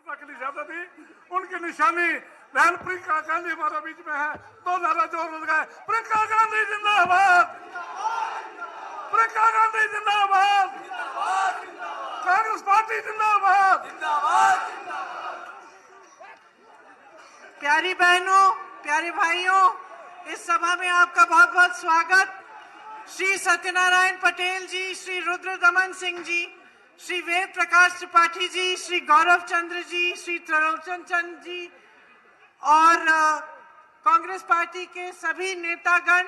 भाजपा के लिए ज्यादा थी। उनकी निशानी बहन प्रियंका गांधी हमारे बीच में है। 2 नारा जोर लगाए, प्रियंका गांधी जिंदाबाद, प्रियंका गांधी जिंदाबाद, कांग्रेस पार्टी जिंदाबाद। प्यारी बहनों, प्यारे भाइयों, इस सभा में आपका बहुत बहुत स्वागत। श्री सत्यनारायण पटेल जी, श्री रुद्र दमन सिंह जी, श्री वेद प्रकाश त्रिपाठी जी, श्री गौरव चंद्र जी, श्री त्रिलोचन चंद जी और कांग्रेस पार्टी के सभी नेतागण,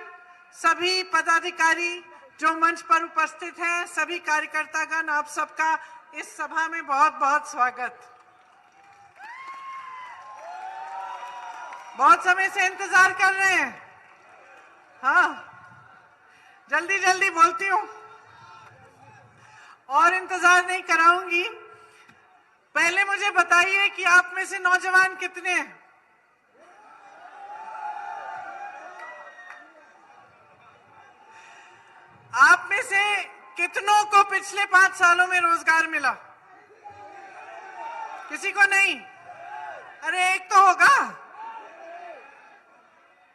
सभी पदाधिकारी जो मंच पर उपस्थित हैं, सभी कार्यकर्तागण, आप सबका इस सभा में बहुत बहुत स्वागत। बहुत समय से इंतजार कर रहे हैं। हाँ, जल्दी जल्दी बोलती हूँ और इंतजार नहीं कराऊंगी। पहले मुझे बताइए कि आप में से नौजवान कितने हैं? आप में से कितनों को पिछले 5 सालों में रोजगार मिला? किसी को नहीं? अरे एक तो होगा,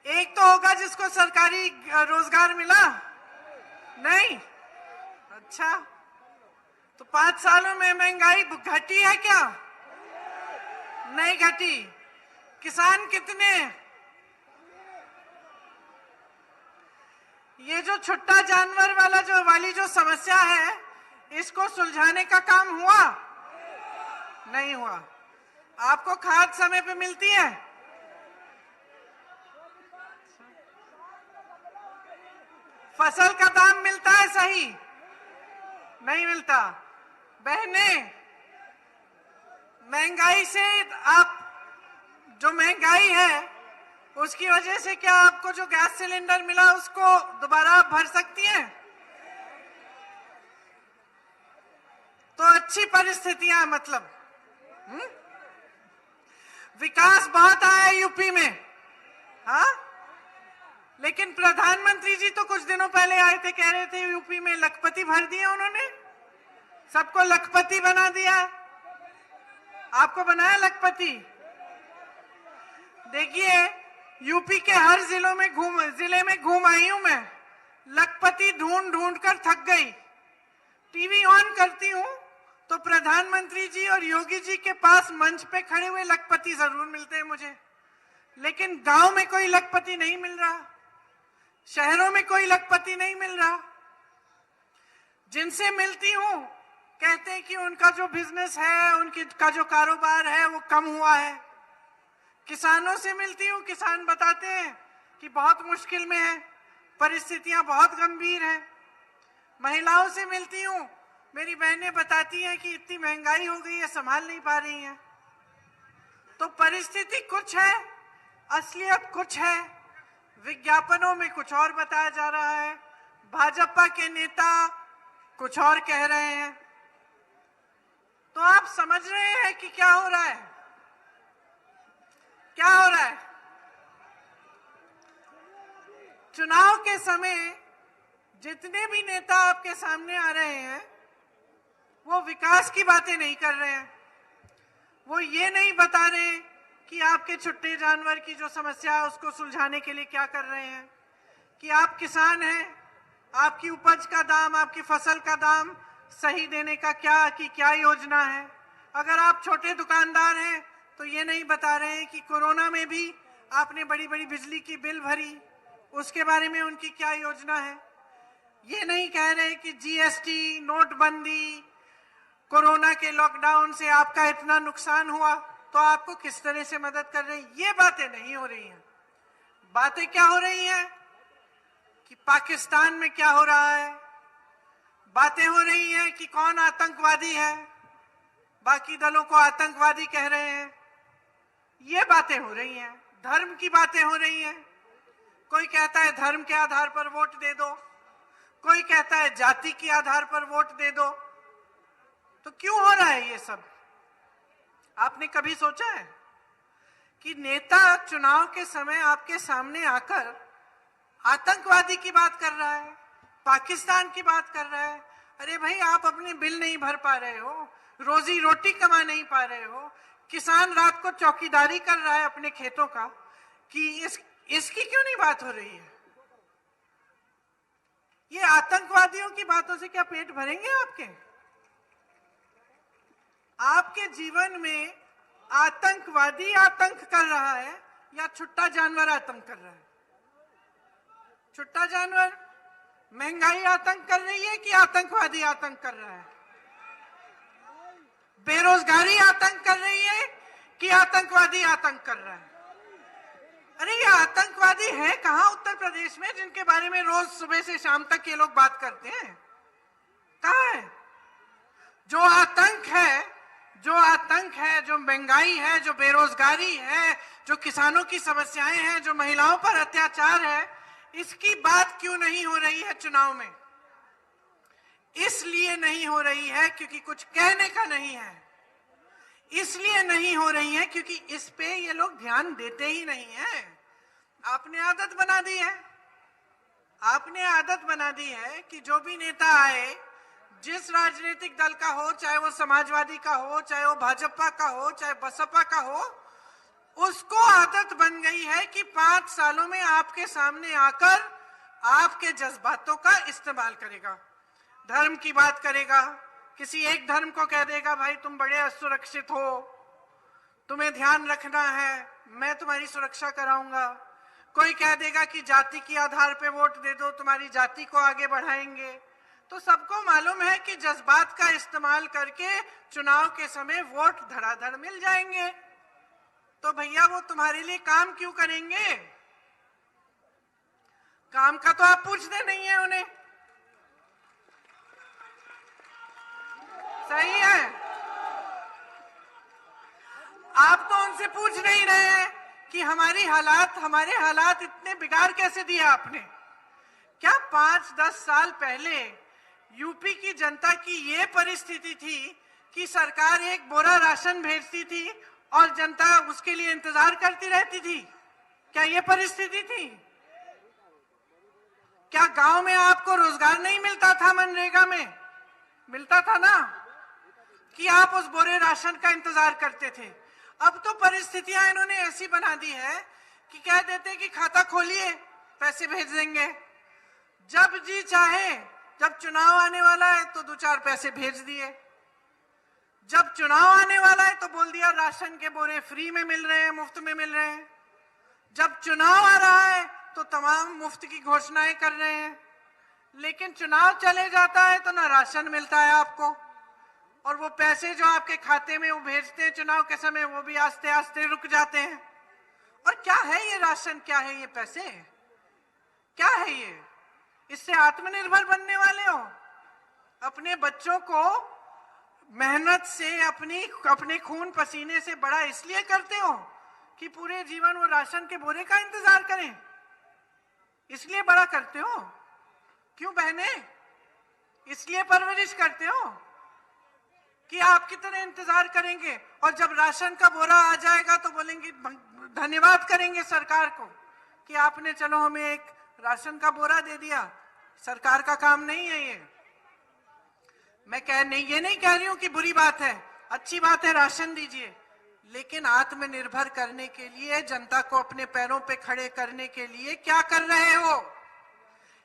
एक तो होगा जिसको सरकारी रोजगार मिला। नहीं? अच्छा, तो 5 सालों में महंगाई घटी है क्या? नहीं घटी। किसान कितने? ये जो छुट्टा जानवर वाली जो समस्या है, इसको सुलझाने का काम हुआ? नहीं हुआ। आपको खाद समय पे मिलती है? फसल का दाम मिलता है सही? नहीं मिलता। बहनें, महंगाई से आप, जो महंगाई है उसकी वजह से क्या आपको जो गैस सिलेंडर मिला उसको दोबारा आप भर सकती हैं? तो अच्छी परिस्थितियां, मतलब विकास बहुत आया यूपी में। हाँ, लेकिन प्रधानमंत्री जी तो कुछ दिनों पहले आए थे, कह रहे थे यूपी में लखपति भर दिया उन्होंने, सबको लखपति बना दिया। आपको बनाया लखपति? देखिए, यूपी के हर जिले में घूम आई हूं मैं, लखपति ढूंढ ढूंढ कर थक गई। टीवी ऑन करती हूं तो प्रधानमंत्री जी और योगी जी के पास मंच पे खड़े हुए लखपति जरूर मिलते हैं मुझे, लेकिन गांव में कोई लखपति नहीं मिल रहा, शहरों में कोई लखपति नहीं मिल रहा। जिनसे मिलती हूं कहते हैं कि उनका जो बिजनेस है, उनका जो कारोबार है वो कम हुआ है। किसानों से मिलती हूं, किसान बताते हैं कि बहुत मुश्किल में है, परिस्थितियां बहुत गंभीर हैं। महिलाओं से मिलती हूं, मेरी बहनें बताती हैं कि इतनी महंगाई हो गई है, संभाल नहीं पा रही हैं। तो परिस्थिति कुछ है, असलियत कुछ है, विज्ञापनों में कुछ और बताया जा रहा है, भाजपा के नेता कुछ और कह रहे हैं। तो आप समझ रहे हैं कि क्या हो रहा है? क्या हो रहा है? चुनाव के समय जितने भी नेता आपके सामने आ रहे हैं, वो विकास की बातें नहीं कर रहे हैं। वो ये नहीं बता रहे कि आपके छुट्टे जानवर की जो समस्या है उसको सुलझाने के लिए क्या कर रहे हैं, कि आप किसान हैं, आपकी उपज का दाम, आपकी फसल का दाम सही देने का क्या योजना है। अगर आप छोटे दुकानदार हैं तो ये नहीं बता रहे हैं कि कोरोना में भी आपने बड़ी बड़ी बिजली की बिल भरी, उसके बारे में उनकी क्या योजना है। ये नहीं कह रहे कि जीएसटी, नोटबंदी, कोरोना के लॉकडाउन से आपका इतना नुकसान हुआ तो आपको किस तरह से मदद कर रहे हैं। ये बातें नहीं हो रही हैं। बातें क्या हो रही हैं कि पाकिस्तान में क्या हो रहा है, बातें हो रही हैं कि कौन आतंकवादी है, बाकी दलों को आतंकवादी कह रहे हैं। ये बातें हो रही हैं, धर्म की बातें हो रही हैं। कोई कहता है धर्म के आधार पर वोट दे दो, कोई कहता है जाति के आधार पर वोट दे दो। तो क्यों हो रहा है ये सब? आपने कभी सोचा है कि नेता चुनाव के समय आपके सामने आकर आतंकवादी की बात कर रहा है, पाकिस्तान की बात कर रहा है? अरे भाई, आप अपने बिल नहीं भर पा रहे हो, रोजी रोटी कमा नहीं पा रहे हो, किसान रात को चौकीदारी कर रहा है अपने खेतों का, कि इसकी क्यों नहीं बात हो रही है? ये आतंकवादियों की बातों से क्या पेट भरेंगे आपके? आपके जीवन में आतंकवादी आतंक कर रहा है या छुट्टा जानवर आतंक कर रहा है? छुट्टा जानवर महंगाई आतंक कर रही है कि आतंकवादी आतंक कर रहा है? बेरोजगारी आतंक कर रही है कि आतंकवादी आतंक कर रहा है? अरे ये आतंकवादी है कहां उत्तर प्रदेश में जिनके बारे में रोज सुबह से शाम तक ये लोग बात करते हैं? कहां है? जो आतंक है, जो महंगाई है, जो बेरोजगारी है, जो किसानों की समस्याएं हैं, जो महिलाओं पर अत्याचार है, इसकी बात क्यों नहीं हो रही है चुनाव में? इसलिए नहीं हो रही है क्योंकि कुछ कहने का नहीं है। इसलिए नहीं हो रही है क्योंकि इस पे ये लोग ध्यान देते ही नहीं है। आपने आदत बना दी है, आपने आदत बना दी है कि जो भी नेता आए, जिस राजनीतिक दल का हो, चाहे वो समाजवादी का हो, चाहे वो भाजपा का हो, चाहे बसपा का हो, उसको आदत बन गई है कि 5 सालों में आपके सामने आकर आपके जज्बातों का इस्तेमाल करेगा, धर्म की बात करेगा, किसी एक धर्म को कह देगा भाई तुम बड़े असुरक्षित हो, तुम्हें ध्यान रखना है, मैं तुम्हारी सुरक्षा कराऊंगा। कोई कह देगा कि जाति के आधार पे वोट दे दो, तुम्हारी जाति को आगे बढ़ाएंगे। तो सबको मालूम है कि जज्बात का इस्तेमाल करके चुनाव के समय वोट धड़ाधड़ मिल जाएंगे। तो भैया वो तुम्हारे लिए काम क्यों करेंगे? काम का तो आप पूछते नहीं है उन्हें। सही है, आप तो उनसे पूछ नहीं रहे हैं कि हमारे हालात इतने बिगाड़ कैसे दिए आपने? क्या 5-10 साल पहले यूपी की जनता की ये परिस्थिति थी कि सरकार एक बोरा राशन भेजती थी और जनता उसके लिए इंतजार करती रहती थी? क्या ये परिस्थिति थी? क्या गांव में आपको रोजगार नहीं मिलता था? मनरेगा में मिलता था ना, कि आप उस बोरे राशन का इंतजार करते थे। अब तो परिस्थितियां इन्होंने ऐसी बना दी है कि कह देते कि खाता खोलिए, पैसे भेज देंगे। जब जी चाहे, जब चुनाव आने वाला है तो 2-4 पैसे भेज दिए, जब चुनाव आने वाला है तो बोल दिया राशन के बोरे फ्री में मिल रहे हैं, मुफ्त में मिल रहे हैं। जब चुनाव आ रहा है तो तमाम मुफ्त की घोषणाएं कर रहे हैं, लेकिन चुनाव चले जाता है तो ना राशन मिलता है आपको, और वो पैसे जो आपके खाते में वो भेजते हैं चुनाव के समय, वो भी आस्ते आस्ते रुक जाते हैं। और क्या है ये राशन, क्या है ये पैसे, क्या है ये? इससे आत्मनिर्भर बनने वाले हो? अपने बच्चों को मेहनत से, अपने खून पसीने से बड़ा इसलिए करते हो कि पूरे जीवन वो राशन के बोरे का इंतजार करें? इसलिए बड़ा करते हो? क्यों बहने? इसलिए परवरिश करते हो कि आप कितने इंतजार करेंगे, और जब राशन का बोरा आ जाएगा तो बोलेंगे, धन्यवाद करेंगे सरकार को कि आपने चलो हमें एक राशन का बोरा दे दिया। सरकार का काम नहीं है ये। मैं ये नहीं कह रही हूं कि बुरी बात है, अच्छी बात है, राशन दीजिए, लेकिन आत्मनिर्भर करने के लिए, जनता को अपने पैरों पे खड़े करने के लिए क्या कर रहे हो?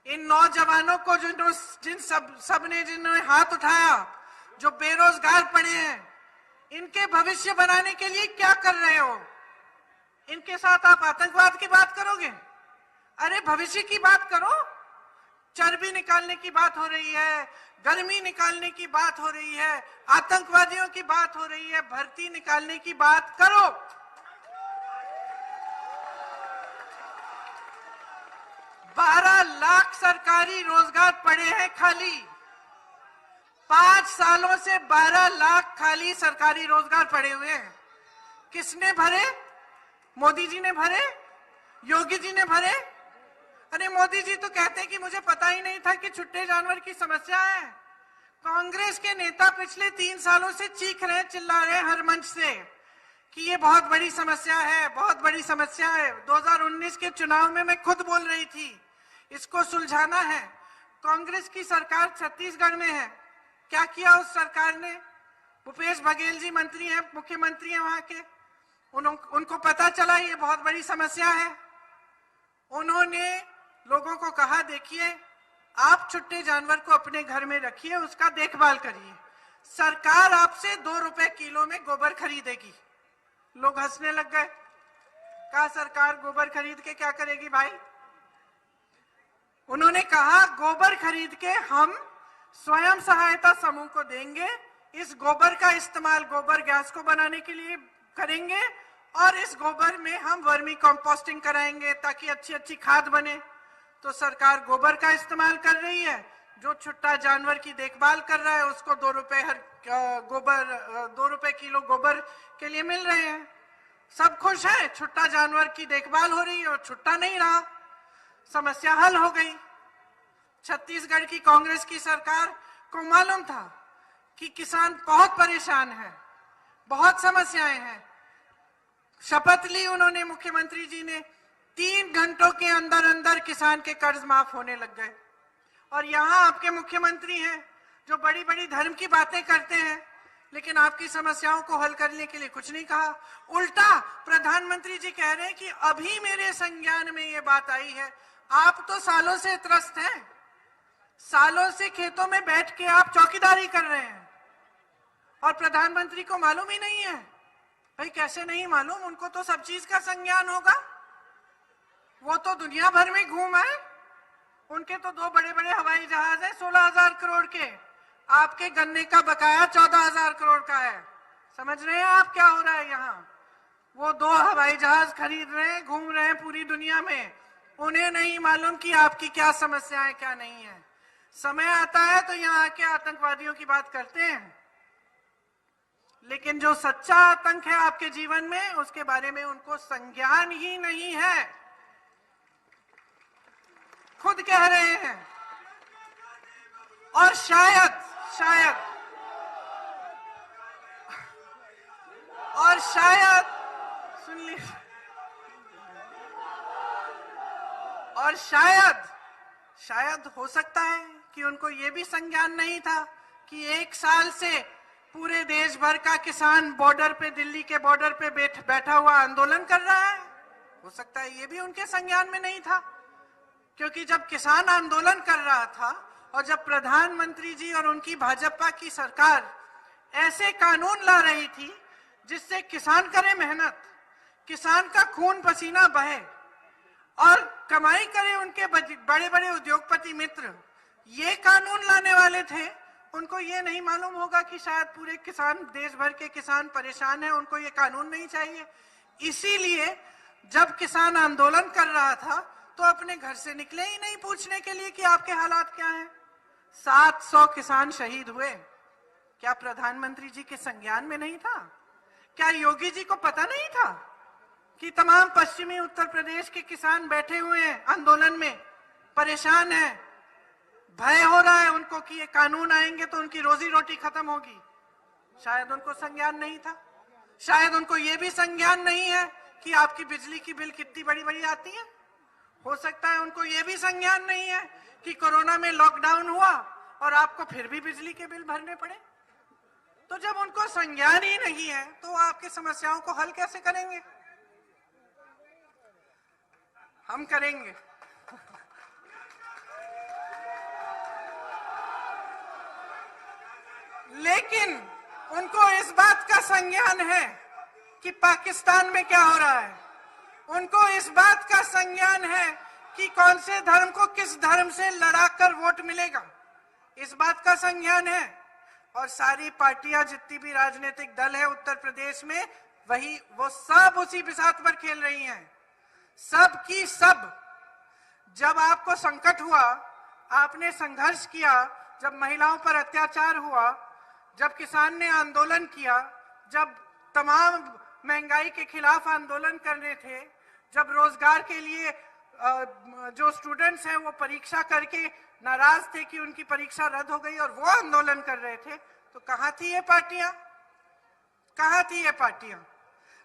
इन नौजवानों को जिन्होंने हाथ उठाया, जो बेरोजगार पड़े हैं, इनके भविष्य बनाने के लिए क्या कर रहे हो? इनके साथ आप आतंकवाद की बात करोगे? अरे भविष्य की बात करो। चर्बी निकालने की बात हो रही है, गर्मी निकालने की बात हो रही है, आतंकवादियों की बात हो रही है, भर्ती निकालने की बात करो। 12 लाख सरकारी रोजगार पड़े हैं खाली। 5 सालों से 12 लाख खाली सरकारी रोजगार पड़े हुए हैं। किसने भरे? मोदी जी ने भरे? योगी जी ने भरे? अरे मोदी जी तो कहते हैं कि मुझे पता ही नहीं था कि छुट्टे जानवर की समस्या है। कांग्रेस के नेता पिछले 3 सालों से चीख रहे, चिल्ला रहे हर मंच से कि ये बहुत बड़ी समस्या है, बहुत बड़ी समस्या है। 2019 के चुनाव में मैं खुद बोल रही थी, इसको सुलझाना है। कांग्रेस की सरकार छत्तीसगढ़ में है, क्या किया उस सरकार ने? भूपेश बघेल जी मंत्री हैं, मुख्यमंत्री हैं वहां के, उनको पता चला ये बहुत बड़ी समस्या है। उन्होंने लोगों को कहा, देखिए आप छुट्टे जानवर को अपने घर में रखिए, उसका देखभाल करिए, सरकार आपसे 2 रुपए किलो में गोबर खरीदेगी। लोग हंसने लग गए। कहा सरकार गोबर खरीद के क्या करेगी भाई? उन्होंने कहा गोबर खरीद के हम स्वयं सहायता समूह को देंगे, इस गोबर का इस्तेमाल गोबर गैस को बनाने के लिए करेंगे और इस गोबर में हम वर्मी कंपोस्टिंग कराएंगे ताकि अच्छी अच्छी खाद बने। तो सरकार गोबर का इस्तेमाल कर रही है, जो छुट्टा जानवर की देखभाल कर रहा है उसको 2 रुपए किलो गोबर के लिए मिल रहे हैं। सब खुश है, छुट्टा जानवर की देखभाल हो रही है और छुट्टा नहीं रहा, समस्या हल हो गई। छत्तीसगढ़ की कांग्रेस की सरकार को मालूम था कि किसान बहुत परेशान है, बहुत समस्याएं हैं। शपथ ली उन्होंने, मुख्यमंत्री जी ने, 3 घंटों के अंदर अंदर किसान के कर्ज माफ होने लग गए। और यहाँ आपके मुख्यमंत्री हैं जो बड़ी बड़ी धर्म की बातें करते हैं, लेकिन आपकी समस्याओं को हल करने के लिए कुछ नहीं कहा। उल्टा प्रधानमंत्री जी कह रहे हैं कि अभी मेरे संज्ञान में ये बात आई है। आप तो सालों से त्रस्त हैं, सालों से खेतों में बैठ के आप चौकीदारी कर रहे हैं और प्रधानमंत्री को मालूम ही नहीं है। भाई कैसे नहीं मालूम, उनको तो सब चीज का संज्ञान होगा। वो तो दुनिया भर में घूम आए, उनके तो 2 बड़े बड़े हवाई जहाज हैं 16,000 करोड़ के, आपके गन्ने का बकाया 14,000 करोड़ का है। समझ रहे हैं आप क्या हो रहा है यहाँ? वो 2 हवाई जहाज खरीद रहे हैं, घूम रहे हैं पूरी दुनिया में, उन्हें नहीं मालूम कि आपकी क्या समस्याएं क्या नहीं है। समय आता है तो यहाँ आके आतंकवादियों की बात करते हैं, लेकिन जो सच्चा आतंक है आपके जीवन में उसके बारे में उनको संज्ञान ही नहीं है, खुद कह रहे हैं। और शायद सुन लीजिए, और शायद हो सकता है कि उनको ये भी संज्ञान नहीं था कि 1 साल से पूरे देश भर का किसान बॉर्डर पे, दिल्ली के बॉर्डर पे बैठा हुआ आंदोलन कर रहा है। हो सकता है ये भी उनके संज्ञान में नहीं था, क्योंकि जब किसान आंदोलन कर रहा था और जब प्रधानमंत्री जी और उनकी भाजपा की सरकार ऐसे कानून ला रही थी जिससे किसान करे मेहनत, किसान का खून पसीना बहे और कमाई करे उनके बड़े बड़े उद्योगपति मित्र, ये कानून लाने वाले थे, उनको ये नहीं मालूम होगा कि शायद पूरे किसान, देश भर के किसान परेशान हैं, उनको ये कानून नहीं चाहिए। इसीलिए जब किसान आंदोलन कर रहा था तो अपने घर से निकले ही नहीं पूछने के लिए कि आपके हालात क्या हैं। 700 किसान शहीद हुए। क्या प्रधानमंत्री जी के संज्ञान में नहीं था? क्या योगी जी को पता नहीं था कि तमाम पश्चिमी उत्तर प्रदेश के किसान बैठे हुए हैं आंदोलन में, परेशान हैं, भय हो रहा है उनको कि ये कानून आएंगे तो उनकी रोजी रोटी खत्म होगी? शायद उनको संज्ञान नहीं था। शायद उनको ये भी संज्ञान नहीं है कि आपकी बिजली की बिल कितनी बड़ी बड़ी आती है। हो सकता है उनको ये भी संज्ञान नहीं है कि कोरोना में लॉकडाउन हुआ और आपको फिर भी बिजली के बिल भरने पड़े। तो जब उनको संज्ञान ही नहीं है तो आपकी समस्याओं को हल कैसे करेंगे? हम करेंगे। लेकिन उनको इस बात का संज्ञान है कि पाकिस्तान में क्या हो रहा है, उनको इस बात का संज्ञान है कि कौन से धर्म को किस धर्म से लड़ाकर वोट मिलेगा, इस बात का संज्ञान है। और सारी पार्टियां, जितनी भी राजनीतिक दल है उत्तर प्रदेश में, वो सब उसी बिसात पर खेल रही हैं। सब की सब। जब आपको संकट हुआ, आपने संघर्ष किया, जब महिलाओं पर अत्याचार हुआ, जब किसान ने आंदोलन किया, जब तमाम महंगाई के खिलाफ आंदोलन करने थे, जब रोजगार के लिए जो स्टूडेंट्स हैं वो परीक्षा करके नाराज थे कि उनकी परीक्षा रद्द हो गई और वो आंदोलन कर रहे थे, तो कहाँ थी ये पार्टियां? कहाँ थी ये पार्टियां?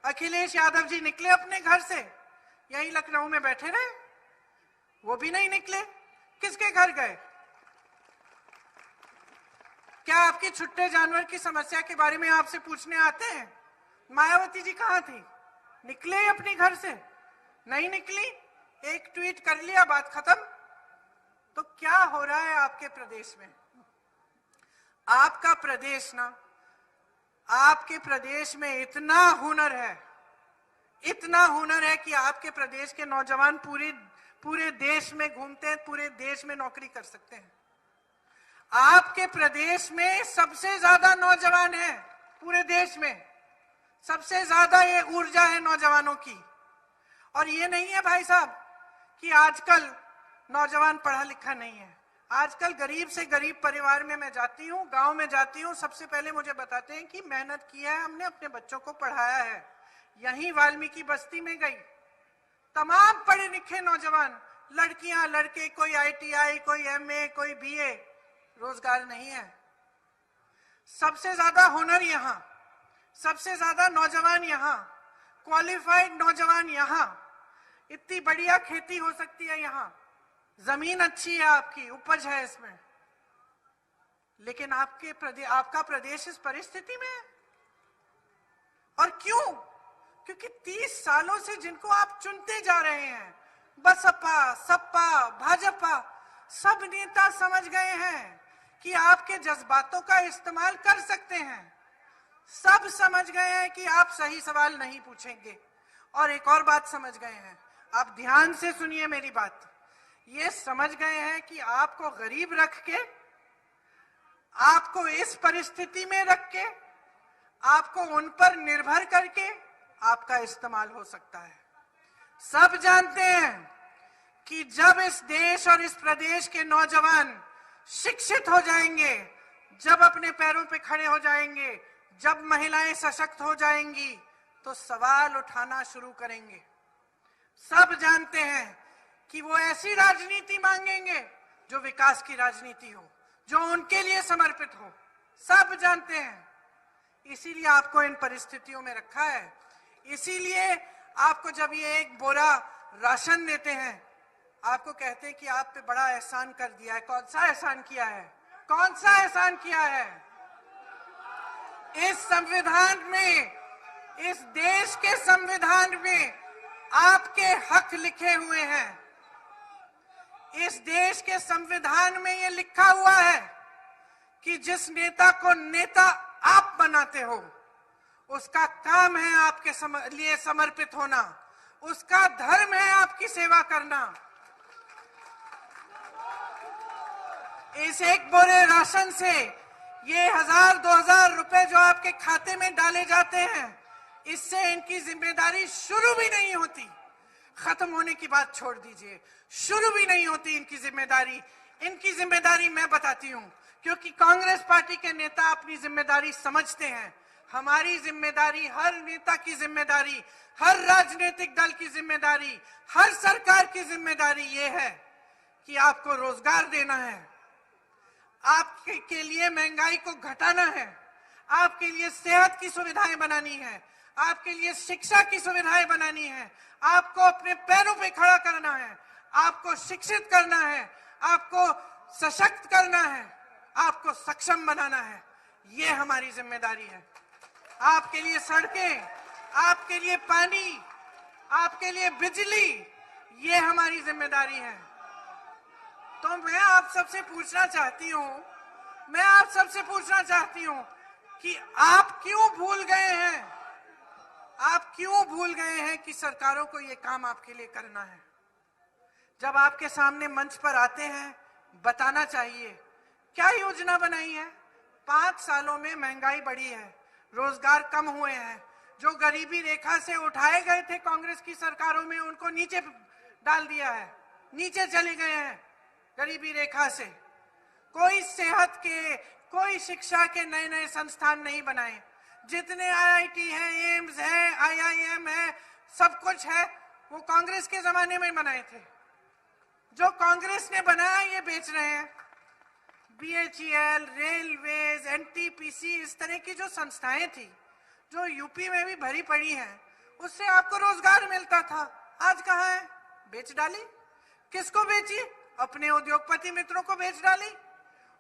अखिलेश यादव जी निकले अपने घर से, यही लखनऊ में बैठे रहे, वो भी नहीं निकले। किसके घर गए? क्या आपकी छुट्टे जानवर की समस्या के बारे में आपसे पूछने आते हैं? मायावती जी कहाँ थी? निकले अपने घर से? नहीं निकली, एक ट्वीट कर लिया, बात खत्म। तो क्या हो रहा है आपके प्रदेश में? आपका प्रदेश ना, आपके प्रदेश में इतना हुनर है कि आपके प्रदेश के नौजवान पूरे देश में घूमते हैं, पूरे देश में नौकरी कर सकते हैं। आपके प्रदेश में सबसे ज्यादा नौजवान है, पूरे देश में सबसे ज्यादा ये ऊर्जा है नौजवानों की। और ये नहीं है भाई साहब कि आजकल नौजवान पढ़ा लिखा नहीं है। आजकल गरीब से गरीब परिवार में मैं जाती हूँ, गांव में जाती हूँ, सबसे पहले मुझे बताते हैं कि मेहनत की है हमने, अपने बच्चों को पढ़ाया है। यहीं वाल्मीकि बस्ती में गई, तमाम पढ़े लिखे नौजवान, लड़कियां लड़के, कोई ITI, कोई MA, कोई BA, रोजगार नहीं है। सबसे ज्यादा हुनर यहाँ, सबसे ज्यादा नौजवान यहाँ, क्वालिफाइड नौजवान यहाँ। इतनी बढ़िया खेती हो सकती है यहाँ, जमीन अच्छी है, आपकी उपज है इसमें, लेकिन आपका प्रदेश इस परिस्थिति में है। और क्यों? क्योंकि 30 सालों से जिनको आप चुनते जा रहे हैं, बसपा, सपा, भाजपा, सब नेता समझ गए हैं कि आपके जज्बातों का इस्तेमाल कर सकते हैं। सब समझ गए हैं कि आप सही सवाल नहीं पूछेंगे। और एक और बात समझ गए हैं, आप ध्यान से सुनिए मेरी बात, ये समझ गए हैं कि आपको गरीब रख के, आपको इस परिस्थिति में रख के, आपको उन पर निर्भर करके आपका इस्तेमाल हो सकता है। सब जानते हैं कि जब इस देश और इस प्रदेश के नौजवान शिक्षित हो जाएंगे, जब अपने पैरों पे खड़े हो जाएंगे, जब महिलाएं सशक्त हो जाएंगी, तो सवाल उठाना शुरू करेंगे। सब जानते हैं कि वो ऐसी राजनीति मांगेंगे जो विकास की राजनीति हो, जो उनके लिए समर्पित हो। सब जानते हैं, इसीलिए आपको इन परिस्थितियों में रखा है। इसीलिए आपको जब ये एक बोरा राशन देते हैं, आपको कहते हैं कि आप पे बड़ा एहसान कर दिया है। कौन सा एहसान किया है? कौन सा एहसान किया है? इस संविधान में, इस देश के संविधान में आपके हक लिखे हुए हैं। इस देश के संविधान में ये लिखा हुआ है कि जिस नेता को नेता आप बनाते हो, उसका काम है आपके लिए समर्पित होना, उसका धर्म है आपकी सेवा करना। इस एक बोरे राशन से ये 1000-2000 रुपए जो आपके खाते में डाले जाते हैं, इससे इनकी जिम्मेदारी शुरू भी नहीं होती। खत्म होने की बात छोड़ दीजिए, शुरू भी नहीं होती इनकी जिम्मेदारी। इनकी जिम्मेदारी मैं बताती हूं, क्योंकि कांग्रेस पार्टी के नेता अपनी जिम्मेदारी समझते हैं। हमारी जिम्मेदारी, हर नेता की जिम्मेदारी, हर राजनीतिक दल की जिम्मेदारी, हर सरकार की जिम्मेदारी ये है कि आपको रोजगार देना है, आपके लिए महंगाई को घटाना है, आपके लिए सेहत की सुविधाएं बनानी है, आपके लिए शिक्षा की सुविधाएं बनानी है, आपको अपने पैरों पे खड़ा करना है, आपको शिक्षित करना है, आपको सशक्त करना है, आपको सक्षम बनाना है। ये हमारी जिम्मेदारी है। आपके लिए सड़कें, आपके लिए पानी, आपके लिए बिजली, ये हमारी जिम्मेदारी है। तो मैं आप सबसे पूछना चाहती हूं कि आप क्यों भूल गए हैं? आप क्यों भूल गए हैं कि सरकारों को ये काम आपके लिए करना है? जब आपके सामने मंच पर आते हैं, बताना चाहिए क्या योजना बनाई है। 5 सालों में महंगाई बढ़ी है, रोजगार कम हुए हैं, जो गरीबी रेखा से उठाए गए थे कांग्रेस की सरकारों में, उनको नीचे डाल दिया है, नीचे चले गए हैं गरीबी रेखा से। कोई सेहत के, कोई शिक्षा के नए नए संस्थान नहीं बनाए। जितने IIT है, एम्स है, IIM है, सब कुछ है, वो कांग्रेस के जमाने में बनाए थे। जो कांग्रेस ने बनाया ये बेच रहे हैं। BHEL, रेलवेज, NTPC, इस तरह की जो संस्थाएं थी, जो यूपी में भी भरी पड़ी हैं, उससे आपको रोजगार मिलता था। आज कहाँ है? बेच डाली। किसको बेची? अपने उद्योगपति मित्रों को बेच डाली।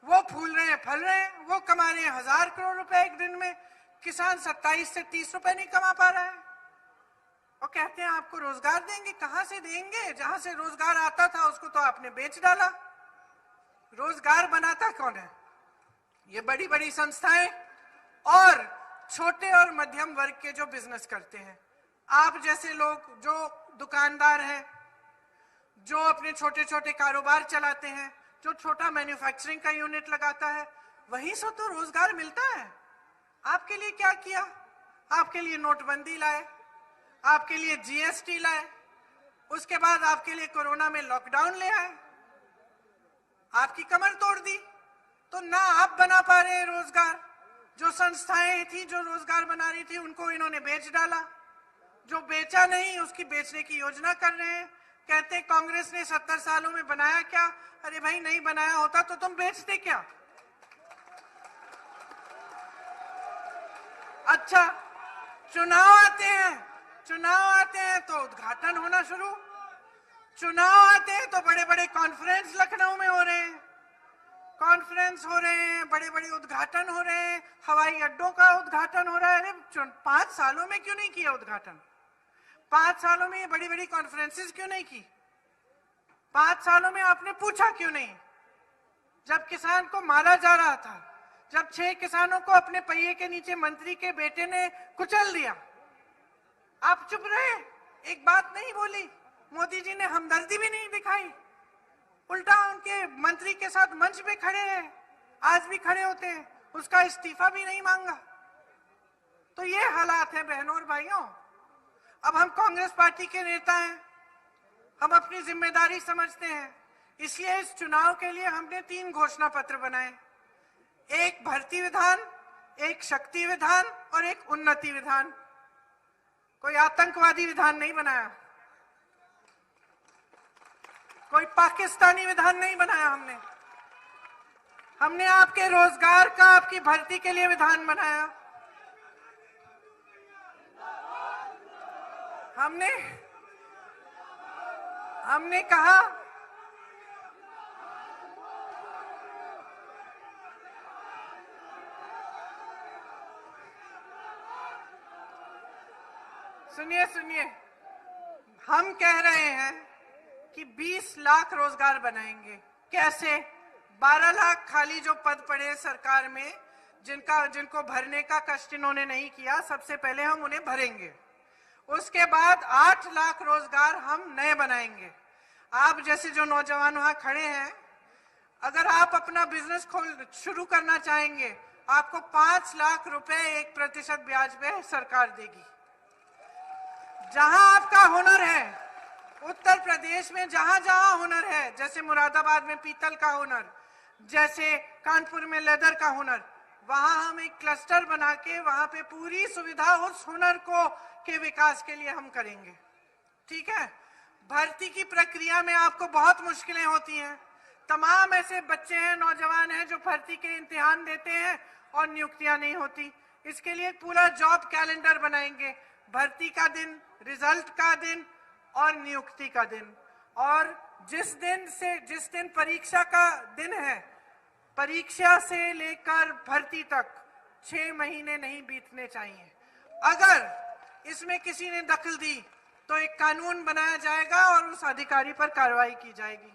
वो फूल रहे हैं, फल रहे हैं, वो कमा रहे हैं 1000 करोड़ रुपए एक दिन में, किसान 27 से 30 रुपए नहीं कमा पा रहा है। और कहते हैं आपको रोजगार देंगे। कहां से देंगे? जहां से रोजगार आता था उसको तो आपने बेच डाला। रोजगार बनाता कौन है? ये बड़ी बड़ी संस्थाएं और छोटे और मध्यम वर्ग के जो बिजनेस करते हैं। आप जैसे लोग जो दुकानदार हैं, जो अपने छोटे छोटे कारोबार चलाते हैं, जो छोटा मैन्युफैक्चरिंग का यूनिट लगाता है, वहीं से तो रोजगार मिलता है। आपके लिए क्या किया? आपके लिए नोटबंदी लाए, आपके लिए जीएसटी लाए, उसके बाद आपके लिए कोरोना में लॉकडाउन ले आए, आपकी कमर तोड़ दी। तो ना आप बना पा रहे हैं रोजगार, जो संस्थाएं थी जो रोजगार बना रही थी उनको इन्होंने बेच डाला, जो बेचा नहीं उसकी बेचने की योजना कर रहे हैं। कहते कांग्रेस ने 70 सालों में बनाया क्या? अरे भाई, नहीं बनाया होता तो तुम बेचते क्या? अच्छा, चुनाव आते हैं तो उद्घाटन होना शुरू, चुनाव आते हैं तो बड़े बड़े कॉन्फ्रेंस लखनऊ में हो रहे हैं, बड़े बड़े उद्घाटन हो रहे हैं, हवाई अड्डों का उद्घाटन हो रहा है। अरे 5 सालों में क्यों नहीं किया उद्घाटन? 5 सालों में ये बड़ी बड़ी कॉन्फ्रेंसेस क्यों नहीं की? 5 सालों में आपने पूछा क्यों नहीं? जब किसान को मारा जा रहा था, जब 6 किसानों को अपने पहिए के नीचे मंत्री के बेटे ने कुचल दिया, आप चुप रहे, एक बात नहीं बोली। मोदी जी ने हमदर्दी भी नहीं दिखाई, उल्टा उनके मंत्री के साथ मंच पे खड़े हैं, आज भी खड़े होते हैं, उसका इस्तीफा भी नहीं मांगा। तो ये हालात है बहनों और भाइयों। अब हम कांग्रेस पार्टी के नेता हैं, हम अपनी जिम्मेदारी समझते हैं, इसलिए इस चुनाव के लिए हमने 3 घोषणा पत्र बनाए। एक भर्ती विधान, एक शक्ति विधान और एक उन्नति विधान। कोई आतंकवादी विधान नहीं बनाया, कोई पाकिस्तानी विधान नहीं बनाया। हमने आपके रोजगार का, आपकी भर्ती के लिए विधान बनाया। हमने कहा सुनिए, हम कह रहे हैं कि 20 लाख रोजगार बनाएंगे। कैसे? 12 लाख खाली जो पद पड़े सरकार में, जिनको भरने का कष्ट इन्होंने नहीं किया, सबसे पहले हम उन्हें भरेंगे। उसके बाद 8 लाख रोजगार हम नए बनाएंगे। आप जैसे जो नौजवान वहां खड़े हैं, अगर आप अपना बिजनेस शुरू करना चाहेंगे, आपको 5 लाख रुपए 1% ब्याज पे सरकार देगी। जहां आपका हुनर है, उत्तर प्रदेश में जहां जहां हुनर है, जैसे मुरादाबाद में पीतल का हुनर, जैसे कानपुर में लेदर का हुनर, वहां हम एक क्लस्टर बना के वहां पे पूरी सुविधा उस हुनर के विकास के लिए हम करेंगे। ठीक है? भर्ती की प्रक्रिया में आपको बहुत मुश्किलें होती हैं। तमाम ऐसे बच्चे हैं, नौजवान हैं जो भर्ती के इम्तिहान देते हैं और नियुक्तियां नहीं होती। इसके लिए पूरा जॉब कैलेंडर बनाएंगे, भर्ती का दिन, रिजल्ट का दिन और नियुक्ति का दिन। और जिस दिन परीक्षा का दिन है, परीक्षा से लेकर भर्ती तक 6 महीने नहीं बीतने चाहिए। अगर इसमें किसी ने दखल दी तो एक कानून बनाया जाएगा और उस अधिकारी पर कार्रवाई की जाएगी।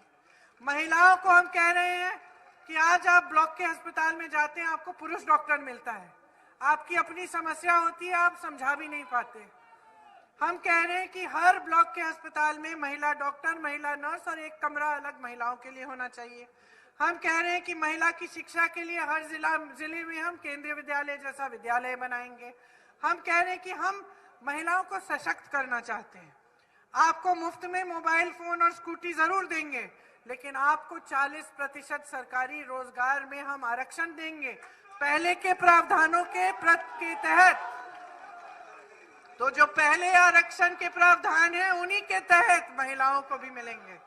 महिलाओं को हम कह रहे हैं कि आज आप ब्लॉक के अस्पताल में जाते हैं, आपको पुरुष डॉक्टर मिलता है, आपकी अपनी समस्या होती है, आप समझा भी नहीं पाते। हम कह रहे हैं कि हर ब्लॉक के अस्पताल में महिला डॉक्टर, महिला नर्स और एक कमरा अलग महिलाओं के लिए होना चाहिए। हम कह रहे हैं कि महिला की शिक्षा के लिए हर जिले में हम केंद्रीय विद्यालय जैसा विद्यालय बनाएंगे। हम कह रहे हैं कि हम महिलाओं को सशक्त करना चाहते हैं। आपको मुफ्त में मोबाइल फोन और स्कूटी जरूर देंगे, लेकिन आपको 40% सरकारी रोजगार में हम आरक्षण देंगे, पहले के प्रावधानों के तहत। तो जो पहले आरक्षण के प्रावधान है, उन्हीं के तहत महिलाओं को भी मिलेंगे।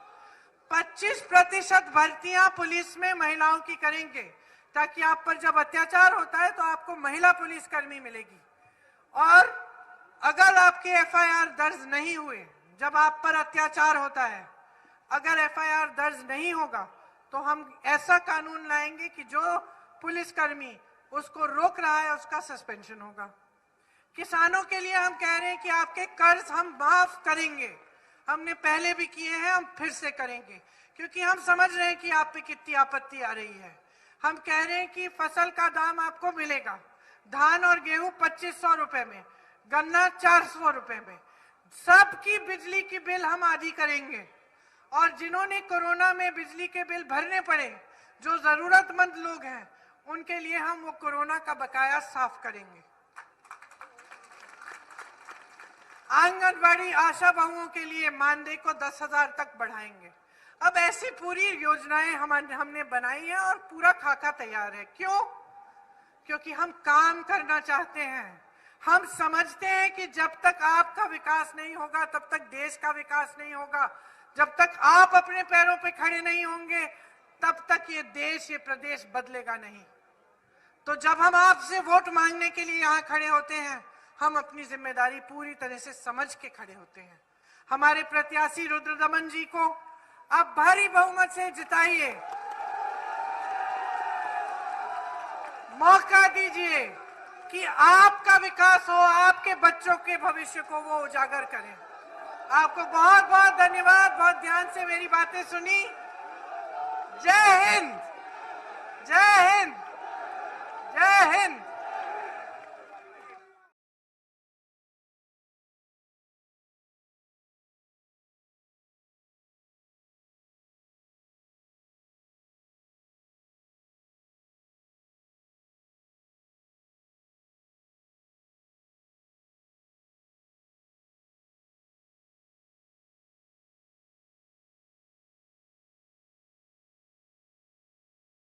25% भर्तियां पुलिस में महिलाओं की करेंगे, ताकि आप पर जब अत्याचार होता है तो आपको महिला पुलिसकर्मी मिलेगी। और अगर आपके एफआईआर दर्ज नहीं हुए, जब आप पर अत्याचार होता है, अगर एफआईआर दर्ज नहीं होगा तो हम ऐसा कानून लाएंगे कि जो पुलिसकर्मी उसको रोक रहा है उसका सस्पेंशन होगा। किसानों के लिए हम कह रहे हैं कि आपके कर्ज हम माफ करेंगे, हमने पहले भी किए हैं, हम फिर से करेंगे, क्योंकि हम समझ रहे हैं कि आप पे कितनी आपत्ति आ रही है। हम कह रहे हैं कि फसल का दाम आपको मिलेगा, धान और गेहूं 2500 रुपए में, गन्ना 400 रुपए में, सबकी बिजली की बिल हम आधी करेंगे। और जिन्होंने कोरोना में बिजली के बिल भरने पड़े, जो जरूरतमंद लोग हैं, उनके लिए हम वो कोरोना का बकाया साफ करेंगे। आंगनबाड़ी आशा बहुओं के लिए मानदेय को 10,000 तक बढ़ाएंगे। अब ऐसी पूरी योजनाएं हमने बनाई है और पूरा खाका तैयार है। क्यों? क्योंकि हम काम करना चाहते हैं। हम समझते हैं कि जब तक आपका विकास नहीं होगा तब तक देश का विकास नहीं होगा। जब तक आप अपने पैरों पे खड़े नहीं होंगे तब तक ये देश, ये प्रदेश बदलेगा नहीं। तो जब हम आपसे वोट मांगने के लिए यहाँ खड़े होते हैं, हम अपनी जिम्मेदारी पूरी तरह से समझ के खड़े होते हैं। हमारे प्रत्याशी रुद्रदमन जी को आप भारी बहुमत से जिताइए, मौका दीजिए कि आपका विकास हो, आपके बच्चों के भविष्य को वो उजागर करें। आपको बहुत बहुत धन्यवाद, बहुत ध्यान से मेरी बातें सुनी। जय हिंद, जय हिंद, जय हिंद।